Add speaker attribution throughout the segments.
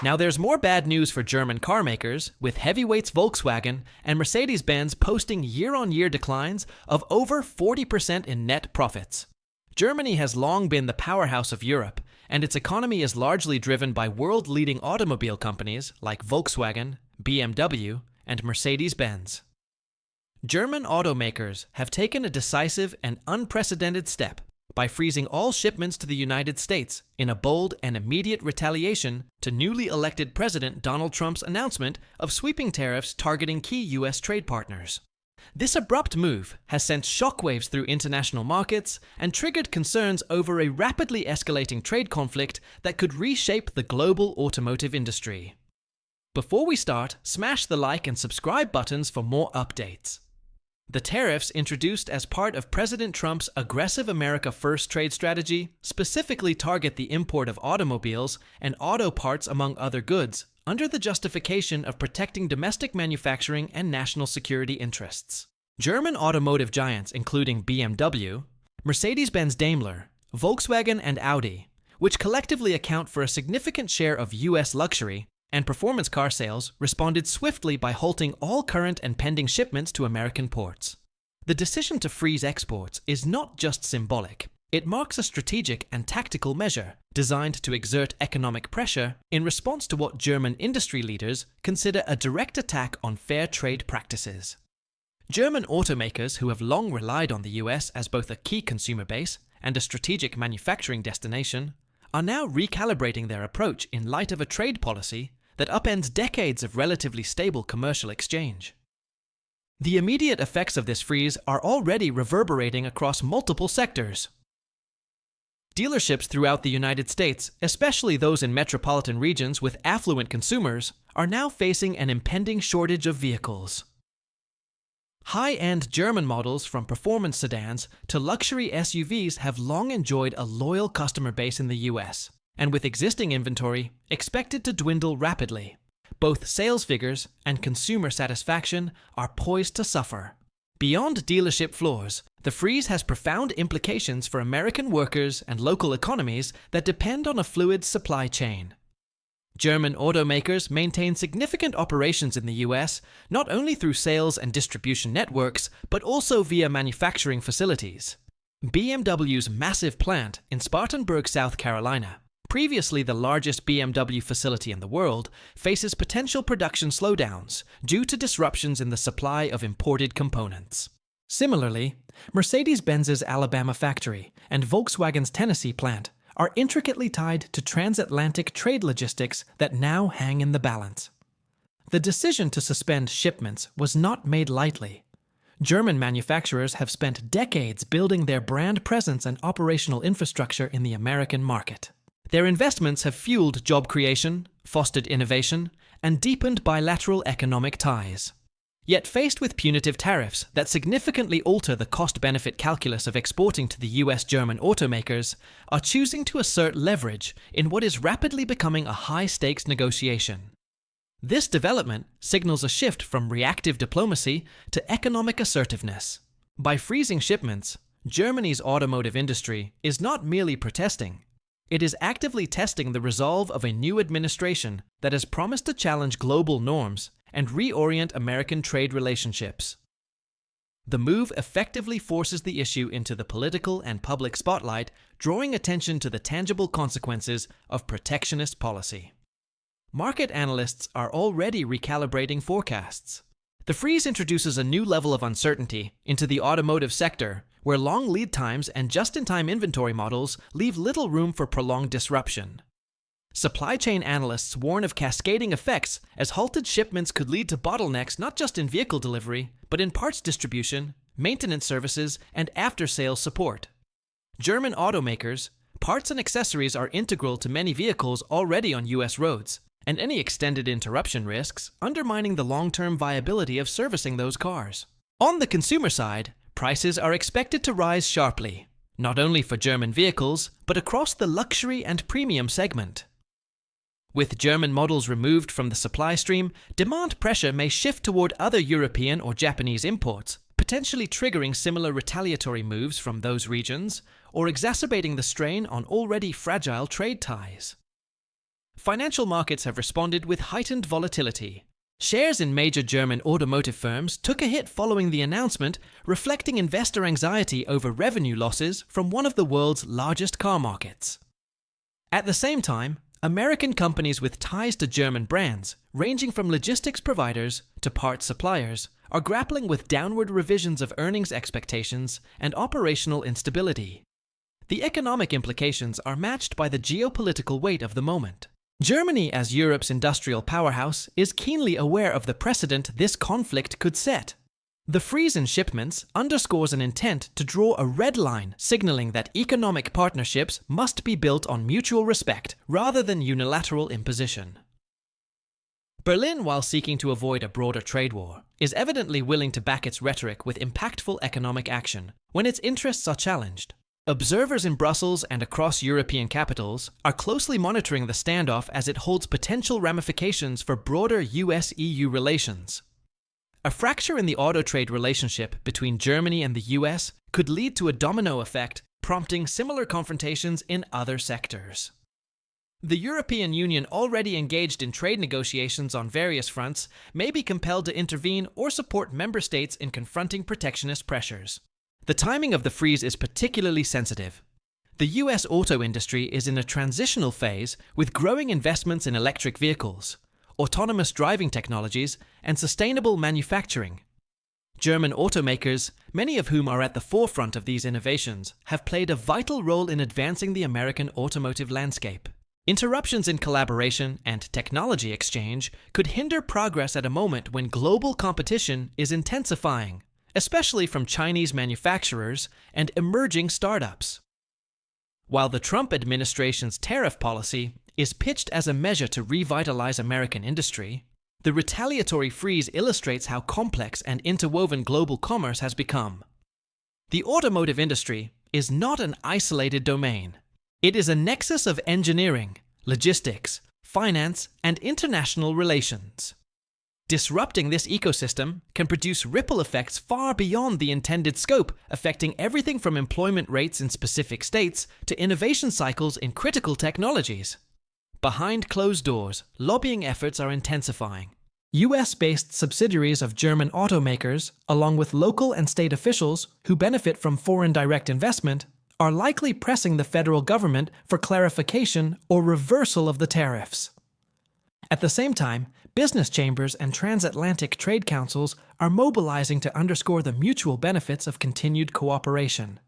Speaker 1: Now there's more bad news for German car makers, with heavyweights Volkswagen and Mercedes-Benz posting year-on-year declines of over 40% in net profits. Germany has long been the powerhouse of Europe, and its economy is largely driven by world-leading automobile companies like Volkswagen, BMW, and Mercedes-Benz. German automakers have taken a decisive and unprecedented step by freezing all shipments to the United States in a bold and immediate retaliation to newly elected President Donald Trump's announcement of sweeping tariffs targeting key U.S. trade partners. This abrupt move has sent shockwaves through international markets and triggered concerns over a rapidly escalating trade conflict that could reshape the global automotive industry. Before we start, smash the like and subscribe buttons for more updates. The tariffs introduced as part of President Trump's aggressive America First trade strategy specifically target the import of automobiles and auto parts among other goods, under the justification of protecting domestic manufacturing and national security interests. German automotive giants including BMW, Mercedes-Benz Daimler, Volkswagen and Audi, which collectively account for a significant share of U.S. luxury and performance car sales, responded swiftly by halting all current and pending shipments to American ports. The decision to freeze exports is not just symbolic. It marks a strategic and tactical measure designed to exert economic pressure in response to what German industry leaders consider a direct attack on fair trade practices. German automakers, who have long relied on the US as both a key consumer base and a strategic manufacturing destination, are now recalibrating their approach in light of a trade policy that upends decades of relatively stable commercial exchange. The immediate effects of this freeze are already reverberating across multiple sectors. Dealerships throughout the United States, especially those in metropolitan regions with affluent consumers, are now facing an impending shortage of vehicles. High-end German models from performance sedans to luxury SUVs have long enjoyed a loyal customer base in the US, and with existing inventory expected to dwindle rapidly, both sales figures and consumer satisfaction are poised to suffer. Beyond dealership floors, the freeze has profound implications for American workers and local economies that depend on a fluid supply chain. German automakers maintain significant operations in the US, not only through sales and distribution networks, but also via manufacturing facilities. BMW's massive plant in Spartanburg, South Carolina, previously the largest BMW facility in the world, faces potential production slowdowns due to disruptions in the supply of imported components. Similarly, Mercedes-Benz's Alabama factory and Volkswagen's Tennessee plant are intricately tied to transatlantic trade logistics that now hang in the balance. The decision to suspend shipments was not made lightly. German manufacturers have spent decades building their brand presence and operational infrastructure in the American market. Their investments have fueled job creation, fostered innovation, and deepened bilateral economic ties. Yet faced with punitive tariffs that significantly alter the cost-benefit calculus of exporting to the US, German automakers are choosing to assert leverage in what is rapidly becoming a high-stakes negotiation. This development signals a shift from reactive diplomacy to economic assertiveness. By freezing shipments, Germany's automotive industry is not merely protesting. It is actively testing the resolve of a new administration that has promised to challenge global norms and reorient American trade relationships. The move effectively forces the issue into the political and public spotlight, drawing attention to the tangible consequences of protectionist policy. Market analysts are already recalibrating forecasts. The freeze introduces a new level of uncertainty into the automotive sector, where long lead times and just-in-time inventory models leave little room for prolonged disruption. Supply chain analysts warn of cascading effects, as halted shipments could lead to bottlenecks not just in vehicle delivery, but in parts distribution, maintenance services, and after-sales support. German automakers, parts and accessories are integral to many vehicles already on US roads, and any extended interruption risks undermining the long-term viability of servicing those cars. On the consumer side, prices are expected to rise sharply, not only for German vehicles, but across the luxury and premium segment. With German models removed from the supply stream, demand pressure may shift toward other European or Japanese imports, potentially triggering similar retaliatory moves from those regions, or exacerbating the strain on already fragile trade ties. financial markets have responded with heightened volatility. Shares in major German automotive firms took a hit following the announcement, reflecting investor anxiety over revenue losses from one of the world's largest car markets. At the same time, American companies with ties to German brands, ranging from logistics providers to parts suppliers, are grappling with downward revisions of earnings expectations and operational instability. The economic implications are matched by the geopolitical weight of the moment. Germany, as Europe's industrial powerhouse, is keenly aware of the precedent this conflict could set. The freeze in shipments underscores an intent to draw a red line, signaling that economic partnerships must be built on mutual respect rather than unilateral imposition. Berlin, while seeking to avoid a broader trade war, is evidently willing to back its rhetoric with impactful economic action when its interests are challenged. Observers in Brussels and across European capitals are closely monitoring the standoff as it holds potential ramifications for broader US-EU relations. A fracture in the auto-trade relationship between Germany and the US could lead to a domino effect, prompting similar confrontations in other sectors. The European Union, already engaged in trade negotiations on various fronts, may be compelled to intervene or support member states in confronting protectionist pressures. The timing of the freeze is particularly sensitive. The US auto industry is in a transitional phase with growing investments in electric vehicles, autonomous driving technologies, and sustainable manufacturing. German automakers, many of whom are at the forefront of these innovations, have played a vital role in advancing the American automotive landscape. Interruptions in collaboration and technology exchange could hinder progress at a moment when global competition is intensifying, especially from Chinese manufacturers and emerging startups. While the Trump administration's tariff policy is pitched as a measure to revitalize American industry, the retaliatory freeze illustrates how complex and interwoven global commerce has become. The automotive industry is not an isolated domain. It is a nexus of engineering, logistics, finance, and international relations. Disrupting this ecosystem can produce ripple effects far beyond the intended scope, affecting everything from employment rates in specific states to innovation cycles in critical technologies. Behind closed doors, lobbying efforts are intensifying. US-based subsidiaries of German automakers, along with local and state officials who benefit from foreign direct investment, are likely pressing the federal government for clarification or reversal of the tariffs. At the same time, business chambers and transatlantic trade councils are mobilizing to underscore the mutual benefits of continued cooperation.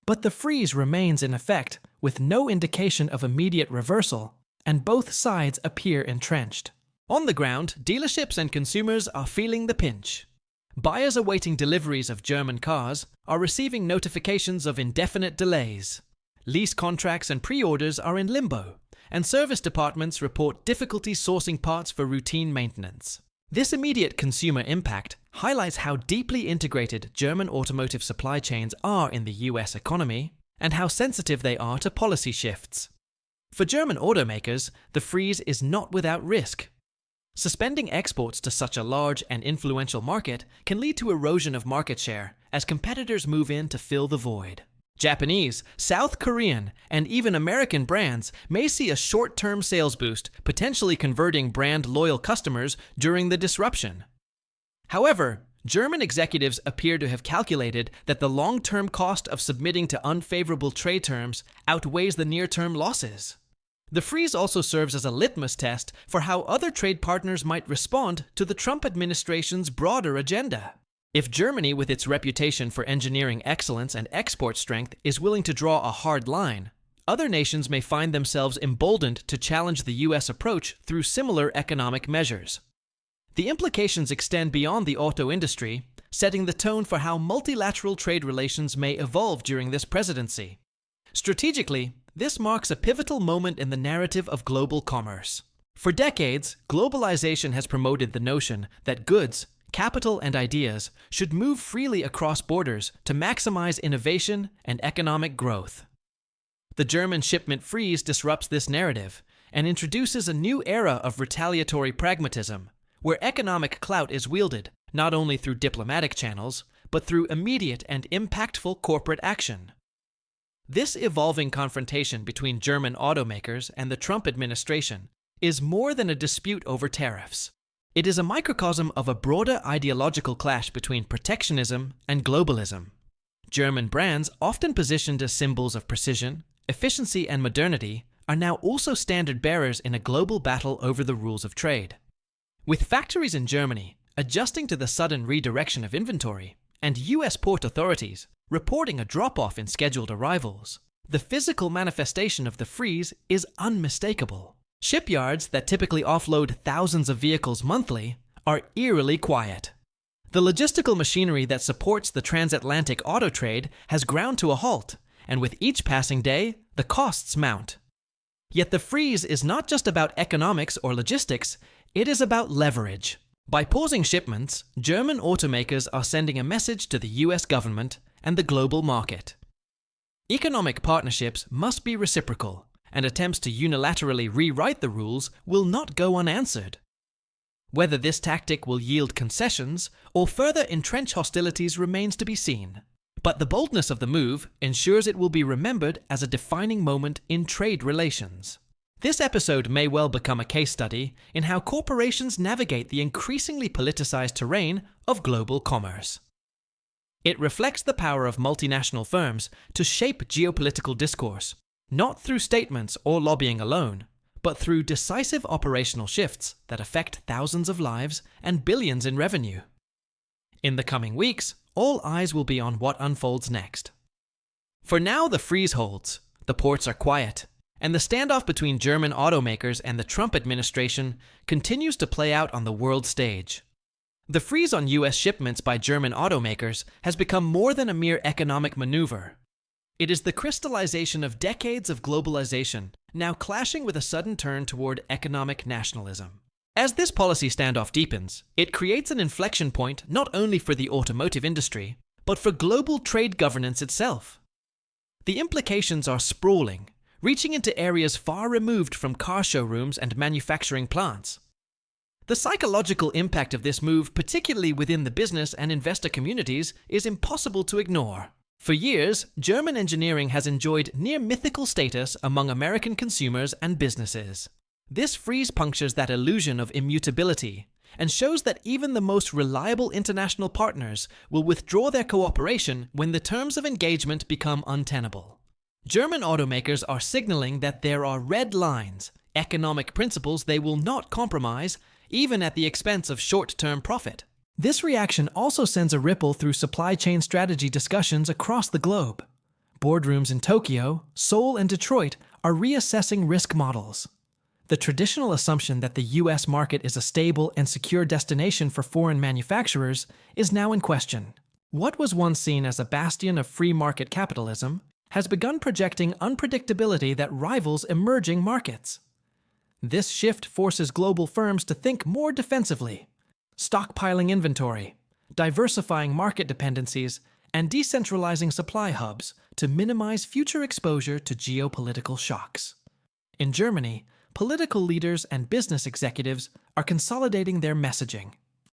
Speaker 1: But the freeze remains in effect, with no indication of immediate reversal, and both sides appear entrenched. On the ground, dealerships and consumers are feeling the pinch. Buyers awaiting deliveries of German cars are receiving notifications of indefinite delays. Lease contracts and pre-orders are in limbo, and service departments report difficulty sourcing parts for routine maintenance. This immediate consumer impact highlights how deeply integrated German automotive supply chains are in the US economy and how sensitive they are to policy shifts. For German automakers, the freeze is not without risk. Suspending exports to such a large and influential market can lead to erosion of market share as competitors move in to fill the void. Japanese, South Korean, and even American brands may see a short-term sales boost, potentially converting brand-loyal customers during the disruption. However, German executives appear to have calculated that the long-term cost of submitting to unfavorable trade terms outweighs the near-term losses. The freeze also serves as a litmus test for how other trade partners might respond to the Trump administration's broader agenda. If Germany, with its reputation for engineering excellence and export strength, is willing to draw a hard line, other nations may find themselves emboldened to challenge the US approach through similar economic measures. The implications extend beyond the auto industry, setting the tone for how multilateral trade relations may evolve during this presidency. Strategically, this marks a pivotal moment in the narrative of global commerce. For decades, globalization has promoted the notion that goods, capital, and ideas should move freely across borders to maximize innovation and economic growth. The German shipment freeze disrupts this narrative and introduces a new era of retaliatory pragmatism, where economic clout is wielded not only through diplomatic channels, but through immediate and impactful corporate action. This evolving confrontation between German automakers and the Trump administration is more than a dispute over tariffs. It is a microcosm of a broader ideological clash between protectionism and globalism. German brands, often positioned as symbols of precision, efficiency, and modernity, are now also standard bearers in a global battle over the rules of trade. With factories in Germany adjusting to the sudden redirection of inventory, and US port authorities reporting a drop-off in scheduled arrivals, the physical manifestation of the freeze is unmistakable. Shipyards that typically offload thousands of vehicles monthly are eerily quiet. The logistical machinery that supports the transatlantic auto trade has ground to a halt, and with each passing day, the costs mount. Yet the freeze is not just about economics or logistics, it is about leverage. By pausing shipments, German automakers are sending a message to the US government and the global market. Economic partnerships must be reciprocal, and attempts to unilaterally rewrite the rules will not go unanswered. Whether this tactic will yield concessions or further entrench hostilities remains to be seen. But the boldness of the move ensures it will be remembered as a defining moment in trade relations. This episode may well become a case study in how corporations navigate the increasingly politicized terrain of global commerce. It reflects the power of multinational firms to shape geopolitical discourse, not through statements or lobbying alone, but through decisive operational shifts that affect thousands of lives and billions in revenue. In the coming weeks, all eyes will be on what unfolds next. For now, the freeze holds, the ports are quiet, and the standoff between German automakers and the Trump administration continues to play out on the world stage. The freeze on US shipments by German automakers has become more than a mere economic maneuver. It is the crystallization of decades of globalization, now clashing with a sudden turn toward economic nationalism. As this policy standoff deepens, it creates an inflection point not only for the automotive industry, but for global trade governance itself. The implications are sprawling, reaching into areas far removed from car showrooms and manufacturing plants. The psychological impact of this move, particularly within the business and investor communities, is impossible to ignore. For years, German engineering has enjoyed near mythical status among American consumers and businesses. This freeze punctures that illusion of immutability and shows that even the most reliable international partners will withdraw their cooperation when the terms of engagement become untenable. German automakers are signaling that there are red lines, economic principles they will not compromise, even at the expense of short-term profit. This reaction also sends a ripple through supply chain strategy discussions across the globe. Boardrooms in Tokyo, Seoul, and Detroit are reassessing risk models. The traditional assumption that the US market is a stable and secure destination for foreign manufacturers is now in question. What was once seen as a bastion of free market capitalism has begun projecting unpredictability that rivals emerging markets. This shift forces global firms to think more defensively, stockpiling inventory, diversifying market dependencies, and decentralizing supply hubs to minimize future exposure to geopolitical shocks. In Germany, political leaders and business executives are consolidating their messaging.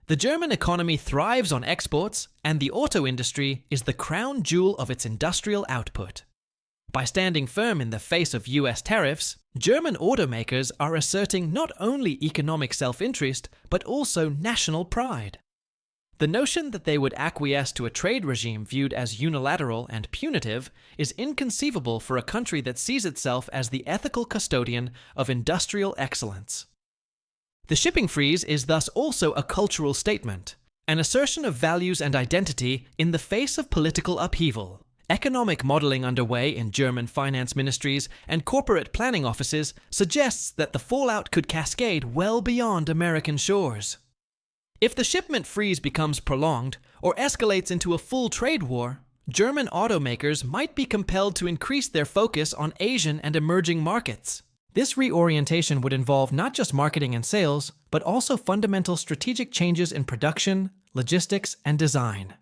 Speaker 1: The German economy thrives on exports, and the auto industry is the crown jewel of its industrial output. By standing firm in the face of US tariffs, German automakers are asserting not only economic self-interest, but also national pride. The notion that they would acquiesce to a trade regime viewed as unilateral and punitive is inconceivable for a country that sees itself as the ethical custodian of industrial excellence. The shipping freeze is thus also a cultural statement, an assertion of values and identity in the face of political upheaval. Economic modeling underway in German finance ministries and corporate planning offices suggests that the fallout could cascade well beyond American shores. If the shipment freeze becomes prolonged or escalates into a full trade war, German automakers might be compelled to increase their focus on Asian and emerging markets. This reorientation would involve not just marketing and sales, but also fundamental strategic changes in production, logistics, and design.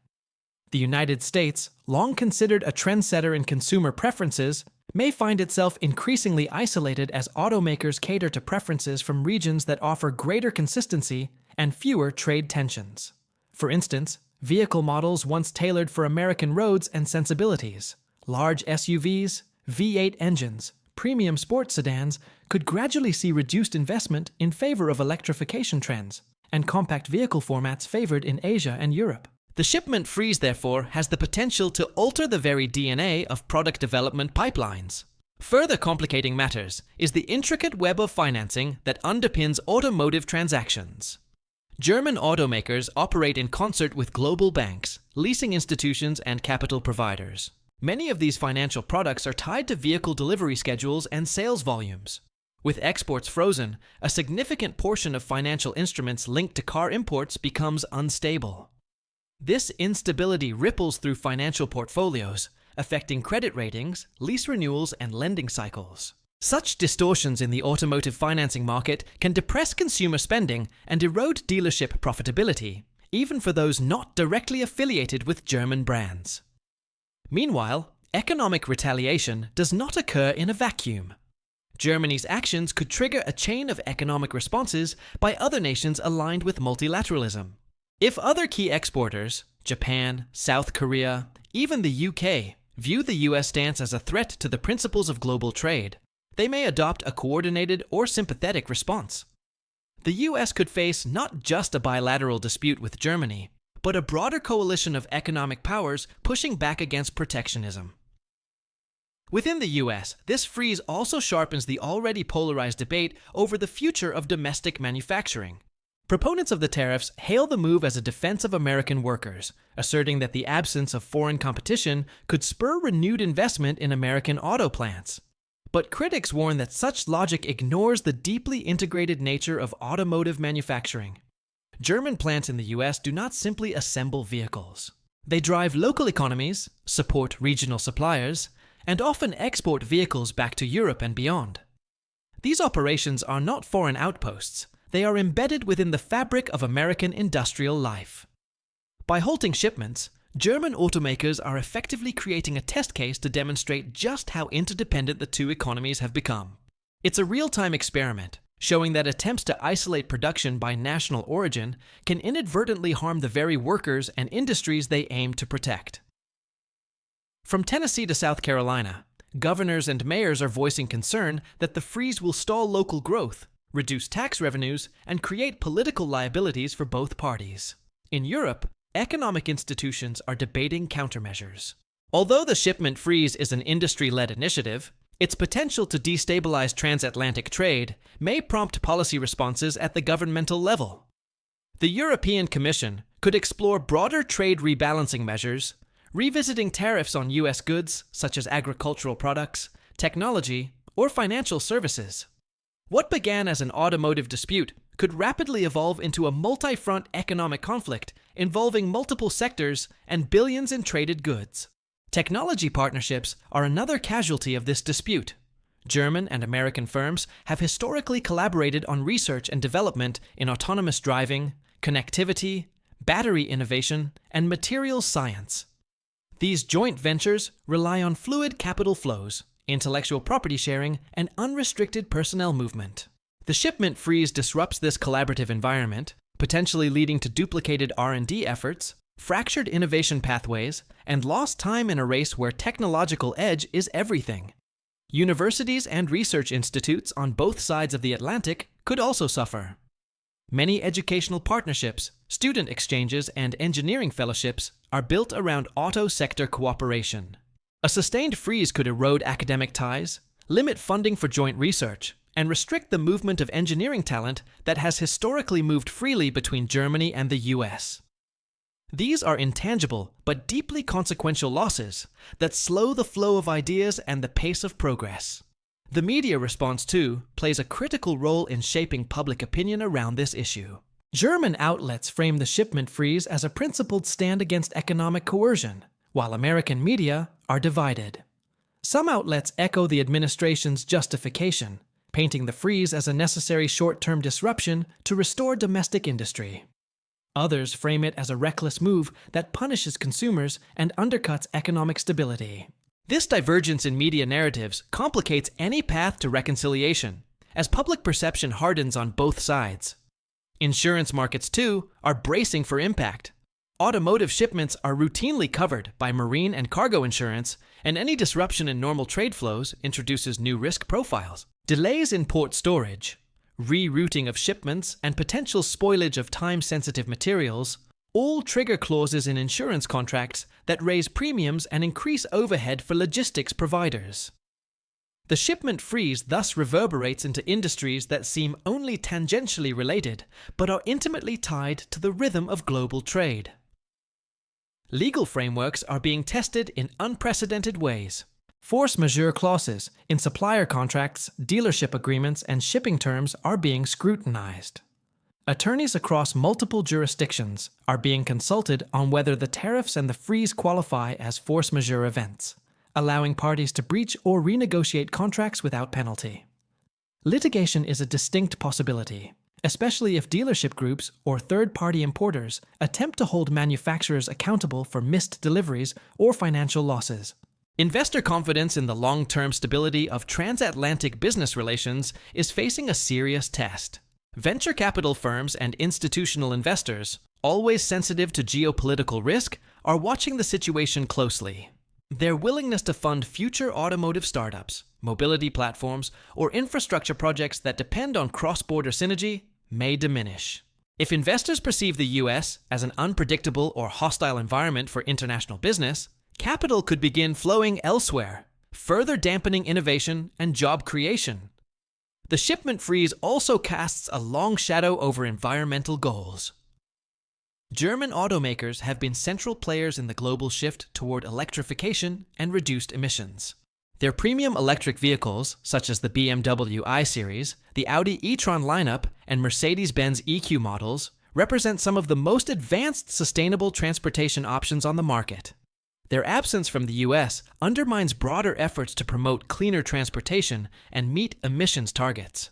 Speaker 1: The United States, long considered a trendsetter in consumer preferences, may find itself increasingly isolated as automakers cater to preferences from regions that offer greater consistency and fewer trade tensions. For instance, vehicle models once tailored for American roads and sensibilities, large SUVs, V8 engines, premium sports sedans could gradually see reduced investment in favor of electrification trends, and compact vehicle formats favored in Asia and Europe. The shipment freeze, therefore, has the potential to alter the very DNA of product development pipelines. Further complicating matters is the intricate web of financing that underpins automotive transactions. German automakers operate in concert with global banks, leasing institutions, and capital providers. Many of these financial products are tied to vehicle delivery schedules and sales volumes. With exports frozen, a significant portion of financial instruments linked to car imports becomes unstable. This instability ripples through financial portfolios, affecting credit ratings, lease renewals, and lending cycles. Such distortions in the automotive financing market can depress consumer spending and erode dealership profitability, even for those not directly affiliated with German brands. Meanwhile, economic retaliation does not occur in a vacuum. Germany's actions could trigger a chain of economic responses by other nations aligned with multilateralism. If other key exporters, Japan, South Korea, even the UK, view the US stance as a threat to the principles of global trade, they may adopt a coordinated or sympathetic response. The US could face not just a bilateral dispute with Germany, but a broader coalition of economic powers pushing back against protectionism. Within the US, this freeze also sharpens the already polarized debate over the future of domestic manufacturing. Proponents of the tariffs hail the move as a defense of American workers, asserting that the absence of foreign competition could spur renewed investment in American auto plants. But critics warn that such logic ignores the deeply integrated nature of automotive manufacturing. German plants in the US do not simply assemble vehicles. They drive local economies, support regional suppliers, and often export vehicles back to Europe and beyond. These operations are not foreign outposts. They are embedded within the fabric of American industrial life. By halting shipments, German automakers are effectively creating a test case to demonstrate just how interdependent the two economies have become. It's a real-time experiment, showing that attempts to isolate production by national origin can inadvertently harm the very workers and industries they aim to protect. From Tennessee to South Carolina, governors and mayors are voicing concern that the freeze will stall local growth, reduce tax revenues, and create political liabilities for both parties. In Europe, economic institutions are debating countermeasures. Although the shipment freeze is an industry-led initiative, its potential to destabilize transatlantic trade may prompt policy responses at the governmental level. The European Commission could explore broader trade rebalancing measures, revisiting tariffs on US goods such as agricultural products, technology, or financial services. What began as an automotive dispute could rapidly evolve into a multi-front economic conflict involving multiple sectors and billions in traded goods. Technology partnerships are another casualty of this dispute. German and American firms have historically collaborated on research and development in autonomous driving, connectivity, battery innovation, and materials science. These joint ventures rely on fluid capital flows, intellectual property sharing, and unrestricted personnel movement. The shipment freeze disrupts this collaborative environment, potentially leading to duplicated R&D efforts, fractured innovation pathways, and lost time in a race where technological edge is everything. Universities and research institutes on both sides of the Atlantic could also suffer. Many educational partnerships, student exchanges, and engineering fellowships are built around auto sector cooperation. A sustained freeze could erode academic ties, limit funding for joint research, and restrict the movement of engineering talent that has historically moved freely between Germany and the US. These are intangible but deeply consequential losses that slow the flow of ideas and the pace of progress. The media response, too, plays a critical role in shaping public opinion around this issue. German outlets frame the shipment freeze as a principled stand against economic coercion, while American media are divided. Some outlets echo the administration's justification, painting the freeze as a necessary short-term disruption to restore domestic industry. Others frame it as a reckless move that punishes consumers and undercuts economic stability. This divergence in media narratives complicates any path to reconciliation, as public perception hardens on both sides. Insurance markets, too, are bracing for impact. Automotive shipments are routinely covered by marine and cargo insurance, and any disruption in normal trade flows introduces new risk profiles. Delays in port storage, rerouting of shipments, and potential spoilage of time-sensitive materials all trigger clauses in insurance contracts that raise premiums and increase overhead for logistics providers. The shipment freeze thus reverberates into industries that seem only tangentially related, but are intimately tied to the rhythm of global trade. Legal frameworks are being tested in unprecedented ways. Force majeure clauses in supplier contracts, dealership agreements, and shipping terms are being scrutinized. Attorneys across multiple jurisdictions are being consulted on whether the tariffs and the freeze qualify as force majeure events, allowing parties to breach or renegotiate contracts without penalty. Litigation is a distinct possibility, especially if dealership groups or third-party importers attempt to hold manufacturers accountable for missed deliveries or financial losses. Investor confidence in the long-term stability of transatlantic business relations is facing a serious test. Venture capital firms and institutional investors, always sensitive to geopolitical risk, are watching the situation closely. Their willingness to fund future automotive startups, mobility platforms, or infrastructure projects that depend on cross-border synergy may diminish. If investors perceive the US as an unpredictable or hostile environment for international business, capital could begin flowing elsewhere, further dampening innovation and job creation. The shipment freeze also casts a long shadow over environmental goals. German automakers have been central players in the global shift toward electrification and reduced emissions. Their premium electric vehicles, such as the BMW i-Series, the Audi e-tron lineup, and Mercedes-Benz EQ models, represent some of the most advanced sustainable transportation options on the market. Their absence from the US undermines broader efforts to promote cleaner transportation and meet emissions targets.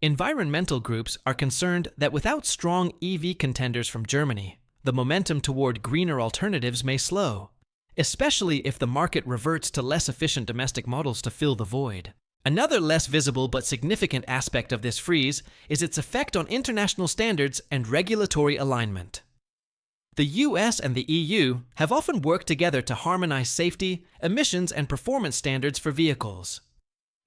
Speaker 1: Environmental groups are concerned that without strong EV contenders from Germany, the momentum toward greener alternatives may slow, especially if the market reverts to less efficient domestic models to fill the void. Another less visible but significant aspect of this freeze is its effect on international standards and regulatory alignment. The US and the EU have often worked together to harmonize safety, emissions, and performance standards for vehicles.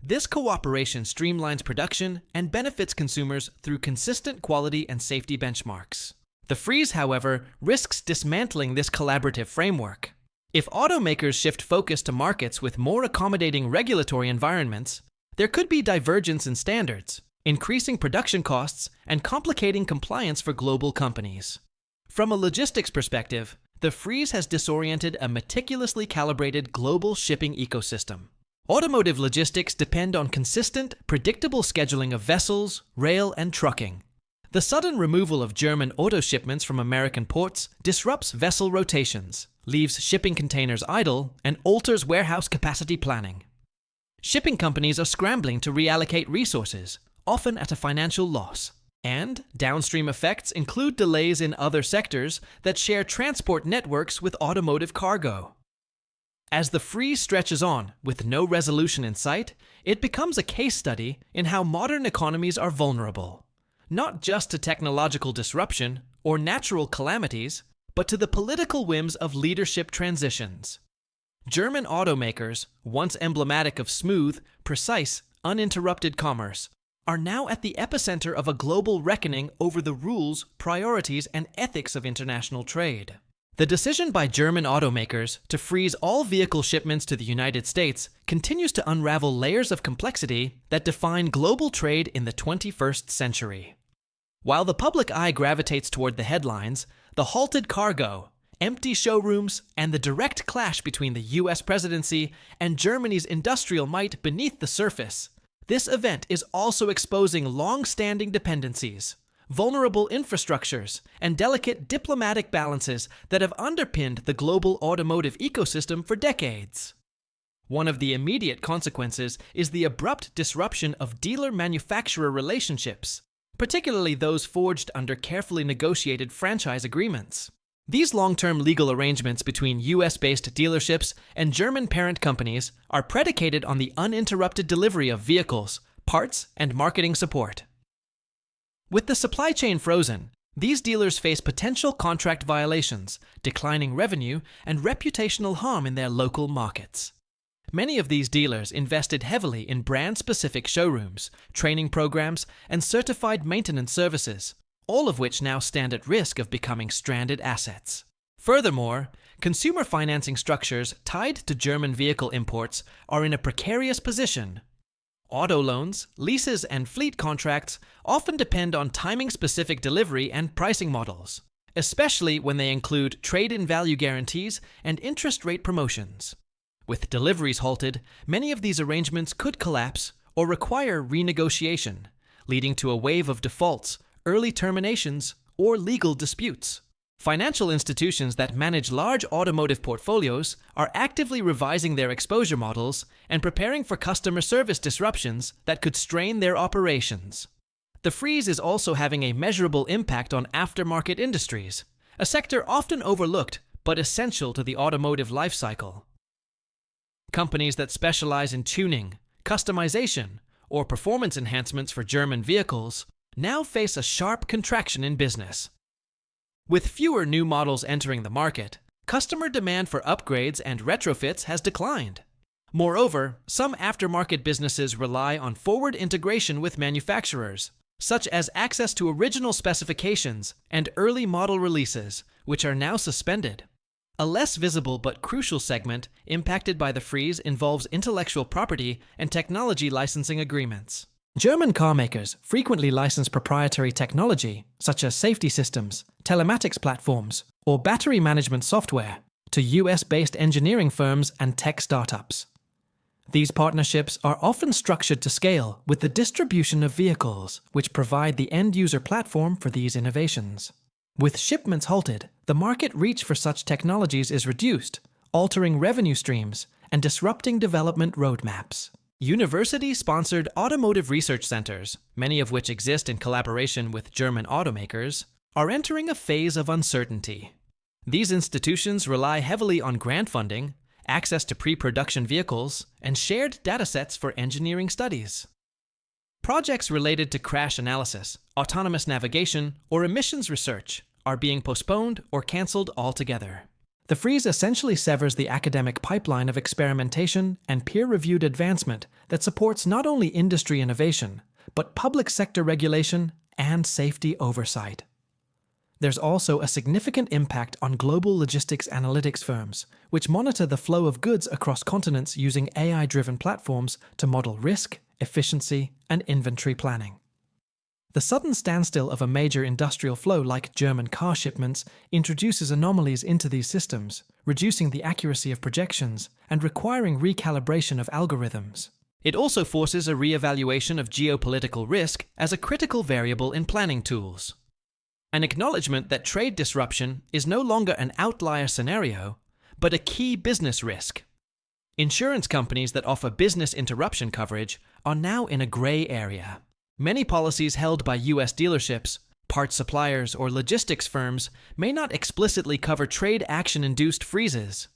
Speaker 1: This cooperation streamlines production and benefits consumers through consistent quality and safety benchmarks. The freeze, however, risks dismantling this collaborative framework. If automakers shift focus to markets with more accommodating regulatory environments, there could be divergence in standards, increasing production costs and complicating compliance for global companies. From a logistics perspective, the freeze has disoriented a meticulously calibrated global shipping ecosystem. Automotive logistics depend on consistent, predictable scheduling of vessels, rail, and trucking. The sudden removal of German auto shipments from American ports disrupts vessel rotations, leaves shipping containers idle, and alters warehouse capacity planning. Shipping companies are scrambling to reallocate resources, often at a financial loss. And downstream effects include delays in other sectors that share transport networks with automotive cargo. As the freeze stretches on with no resolution in sight, it becomes a case study in how modern economies are vulnerable, not just to technological disruption or natural calamities, but to the political whims of leadership transitions. German automakers, once emblematic of smooth, precise, uninterrupted commerce, are now at the epicenter of a global reckoning over the rules, priorities, and ethics of international trade. The decision by German automakers to freeze all vehicle shipments to the United States continues to unravel layers of complexity that define global trade in the 21st century. While the public eye gravitates toward the headlines, the halted cargo, empty showrooms, and the direct clash between the US presidency and Germany's industrial might beneath the surface, this event is also exposing long-standing dependencies, vulnerable infrastructures, and delicate diplomatic balances that have underpinned the global automotive ecosystem for decades. One of the immediate consequences is the abrupt disruption of dealer-manufacturer relationships, particularly those forged under carefully negotiated franchise agreements. These long-term legal arrangements between US-based dealerships and German parent companies are predicated on the uninterrupted delivery of vehicles, parts, and marketing support. With the supply chain frozen, These dealers face potential contract violations, declining revenue, and reputational harm in their local markets. Many of these dealers invested heavily in brand-specific showrooms, training programs, and certified maintenance services, all of which now stand at risk of becoming stranded assets. Furthermore, consumer financing structures tied to German vehicle imports are in a precarious position. Auto loans, leases, and fleet contracts often depend on timing-specific delivery and pricing models, especially when they include trade-in value guarantees and interest rate promotions. With deliveries halted, many of these arrangements could collapse or require renegotiation, leading to a wave of defaults, early terminations, or legal disputes. Financial institutions that manage large automotive portfolios are actively revising their exposure models and preparing for customer service disruptions that could strain their operations. The freeze is also having a measurable impact on aftermarket industries, a sector often overlooked but essential to the automotive lifecycle. Companies that specialize in tuning, customization, or performance enhancements for German vehicles now face a sharp contraction in business. With fewer new models entering the market, customer demand for upgrades and retrofits has declined. Moreover, some aftermarket businesses rely on forward integration with manufacturers, such as access to original specifications and early model releases, which are now suspended. A less visible but crucial segment impacted by the freeze involves intellectual property and technology licensing agreements. German carmakers frequently license proprietary technology, such as safety systems, telematics platforms, or battery management software, to US-based engineering firms and tech startups. These partnerships are often structured to scale with the distribution of vehicles, which provide the end-user platform for these innovations. With shipments halted, the market reach for such technologies is reduced, altering revenue streams and disrupting development roadmaps. University-sponsored automotive research centers, many of which exist in collaboration with German automakers, are entering a phase of uncertainty. These institutions rely heavily on grant funding, access to pre-production vehicles, and shared datasets for engineering studies. Projects related to crash analysis, autonomous navigation, or emissions research are being postponed or cancelled altogether. The freeze essentially severs the academic pipeline of experimentation and peer-reviewed advancement that supports not only industry innovation, but public sector regulation and safety oversight. There's also a significant impact on global logistics analytics firms, which monitor the flow of goods across continents using AI-driven platforms to model risk, efficiency, and inventory planning. The sudden standstill of a major industrial flow like German car shipments introduces anomalies into these systems, reducing the accuracy of projections and requiring recalibration of algorithms. It also forces a re-evaluation of geopolitical risk as a critical variable in planning tools. An acknowledgement that trade disruption is no longer an outlier scenario, but a key business risk. Insurance companies that offer business interruption coverage are now in a gray area. Many policies held by US dealerships, parts suppliers, or logistics firms may not explicitly cover trade action-induced freezes.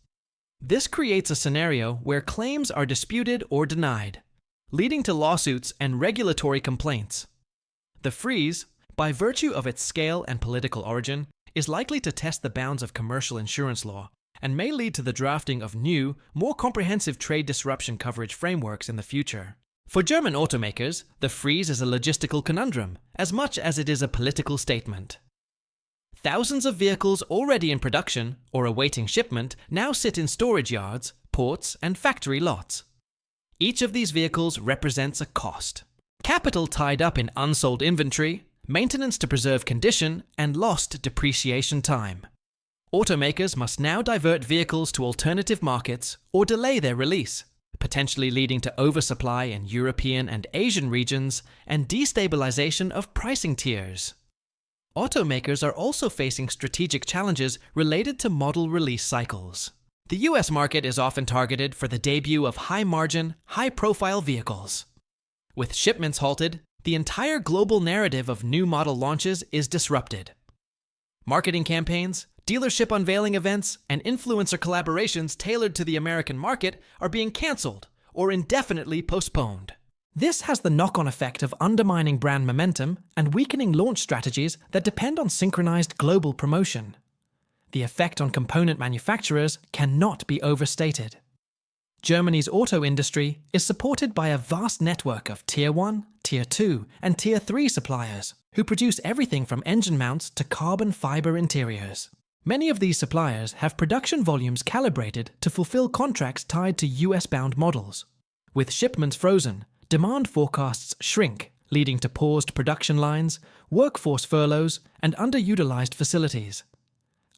Speaker 1: This creates a scenario where claims are disputed or denied, leading to lawsuits and regulatory complaints. The freeze, by virtue of its scale and political origin, is likely to test the bounds of commercial insurance law and may lead to the drafting of new, more comprehensive trade disruption coverage frameworks in the future. For German automakers, the freeze is a logistical conundrum, as much as it is a political statement. Thousands of vehicles already in production or awaiting shipment now sit in storage yards, ports, and factory lots. Each of these vehicles represents a cost. Capital tied up in unsold inventory, maintenance to preserve condition, and lost depreciation time. Automakers must now divert vehicles to alternative markets or delay their release, potentially leading to oversupply in European and Asian regions and destabilization of pricing tiers. Automakers are also facing strategic challenges related to model release cycles. The US market is often targeted for the debut of high-margin, high-profile vehicles. With shipments halted, the entire global narrative of new model launches is disrupted. Marketing campaigns, dealership unveiling events, and influencer collaborations tailored to the American market are being cancelled or indefinitely postponed. This has the knock-on effect of undermining brand momentum and weakening launch strategies that depend on synchronized global promotion. The effect on component manufacturers cannot be overstated. Germany's auto industry is supported by a vast network of Tier 1, Tier 2, and Tier 3 suppliers who produce everything from engine mounts to carbon fiber interiors. Many of these suppliers have production volumes calibrated to fulfill contracts tied to US-bound models. With shipments frozen, demand forecasts shrink, leading to paused production lines, workforce furloughs, and underutilized facilities.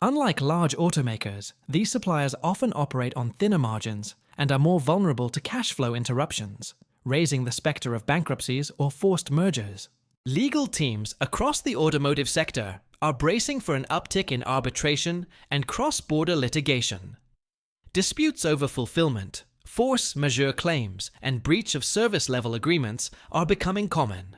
Speaker 1: Unlike large automakers, these suppliers often operate on thinner margins and are more vulnerable to cash flow interruptions, raising the specter of bankruptcies or forced mergers. Legal teams across the automotive sector are bracing for an uptick in arbitration and cross-border litigation. Disputes over fulfillment, force majeure claims, and breach of service-level agreements are becoming common.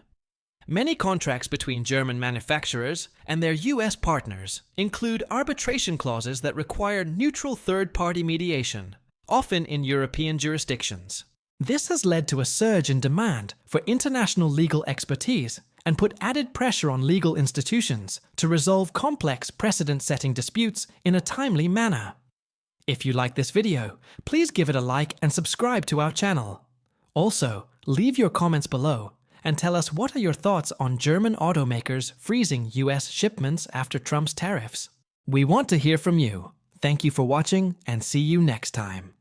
Speaker 1: Many contracts between German manufacturers and their US partners include arbitration clauses that require neutral third-party mediation, often in European jurisdictions. This has led to a surge in demand for international legal expertise and put added pressure on legal institutions to resolve complex precedent-setting disputes in a timely manner. If you like this video, please give it a like and subscribe to our channel. Also, leave your comments below and tell us what are your thoughts on German automakers freezing US shipments after Trump's tariffs. We want to hear from you. Thank you for watching and see you next time.